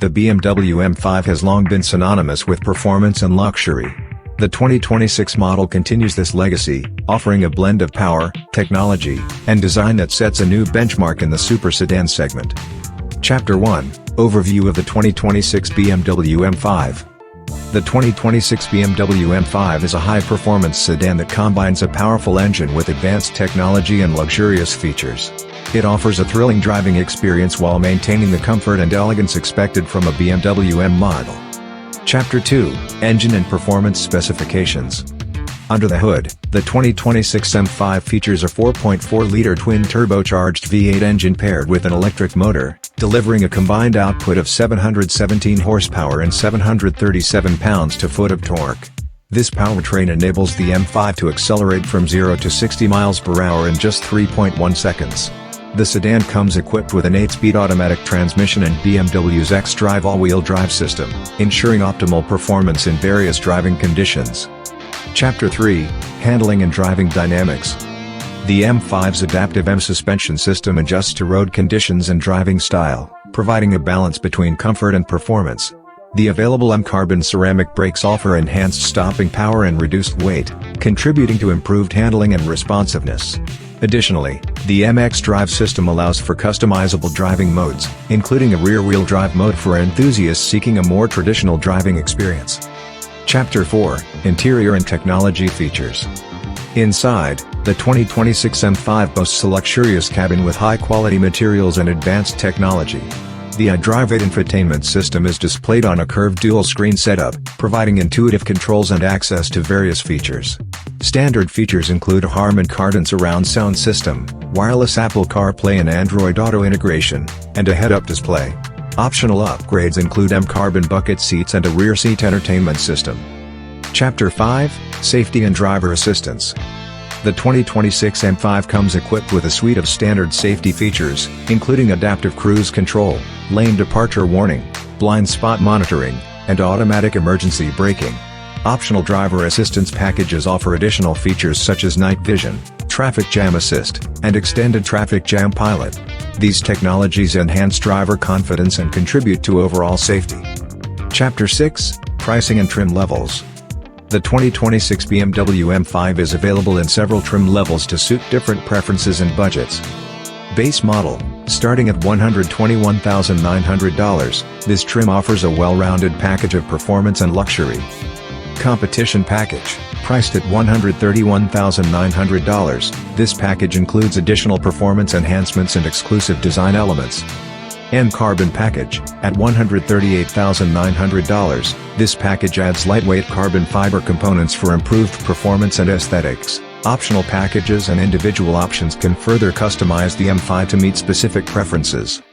The BMW M5 has long been synonymous with performance and luxury. The 2026 model continues this legacy, offering a blend of power, technology, and design that sets a new benchmark in the super sedan segment. Chapter 1: Overview of the 2026 BMW M5. The 2026 BMW M5 is a high-performance sedan that combines a powerful engine with advanced technology and luxurious features. It offers a thrilling driving experience while maintaining the comfort and elegance expected from a BMW M model. Chapter 2: Engine and Performance Specifications. Under the hood, the 2026 M5 features a 4.4-liter twin-turbocharged V8 engine paired with an electric motor, delivering a combined output of 717 horsepower and 737 pounds-to-foot of torque. This powertrain enables the M5 to accelerate from 0 to 60 miles per hour in just 3.1 seconds. The sedan comes equipped with an 8-speed automatic transmission and BMW's X-Drive all-wheel drive system, ensuring optimal performance in various driving conditions. Chapter 3: Handling and Driving Dynamics. The M5's adaptive M suspension system adjusts to road conditions and driving style, providing a balance between comfort and performance. The available M carbon ceramic brakes offer enhanced stopping power and reduced weight, contributing to improved handling and responsiveness. Additionally, the MX drive system allows for customizable driving modes, including a rear-wheel drive mode for enthusiasts seeking a more traditional driving experience. Chapter 4: Interior and Technology Features. Inside, the 2026 M5 boasts a luxurious cabin with high-quality materials and advanced technology. The iDrive 8 infotainment system is displayed on a curved dual-screen setup, providing intuitive controls and access to various features. Standard features include a Harman Kardon surround sound system, wireless Apple CarPlay and Android Auto integration, and a head-up display. Optional upgrades include M carbon bucket seats and a rear seat entertainment system. Chapter 5: Safety and Driver Assistance. The 2026 M5 comes equipped with a suite of standard safety features, including adaptive cruise control, lane departure warning, blind spot monitoring, and automatic emergency braking. Optional driver assistance packages offer additional features such as night vision, traffic jam assist, and extended traffic jam pilot. These technologies enhance driver confidence and contribute to overall safety. Chapter 6: Pricing and Trim Levels. The 2026 BMW M5 is available in several trim levels to suit different preferences and budgets. Base model, starting at $121,900, this trim offers a well-rounded package of performance and luxury. Competition package, priced at $131,900, this package includes additional performance enhancements and exclusive design elements. M Carbon package, at $138,900, this package adds lightweight carbon fiber components for improved performance and aesthetics. Optional packages and individual options can further customize the M5 to meet specific preferences.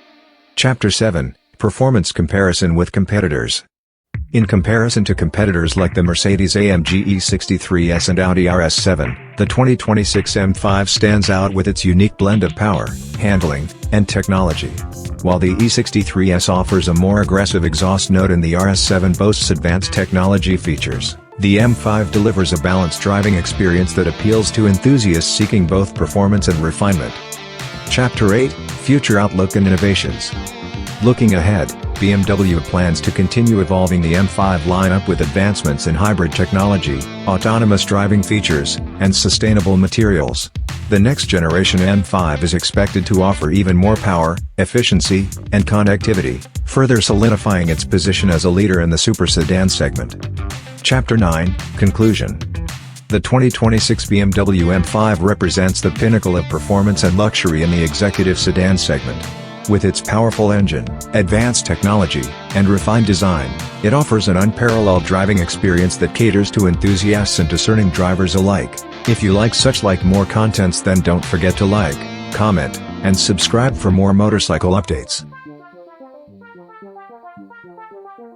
Chapter 7: Performance Comparison with Competitors. In comparison to competitors like the Mercedes-AMG E63S and Audi RS7, the 2026 M5 stands out with its unique blend of power, handling, and technology. While the E63S offers a more aggressive exhaust note and the RS7 boasts advanced technology features, the M5 delivers a balanced driving experience that appeals to enthusiasts seeking both performance and refinement. Chapter 8: Future Outlook and Innovations. Looking ahead, BMW plans to continue evolving the M5 lineup with advancements in hybrid technology, autonomous driving features, and sustainable materials. The next generation M5 is expected to offer even more power, efficiency, and connectivity, further solidifying its position as a leader in the super sedan segment. Chapter 9: Conclusion. The 2026 BMW M5 represents the pinnacle of performance and luxury in the executive sedan segment. With its powerful engine, advanced technology, and refined design, it offers an unparalleled driving experience that caters to enthusiasts and discerning drivers alike. If you like more contents, then don't forget to like, comment, and subscribe for more motorcycle updates.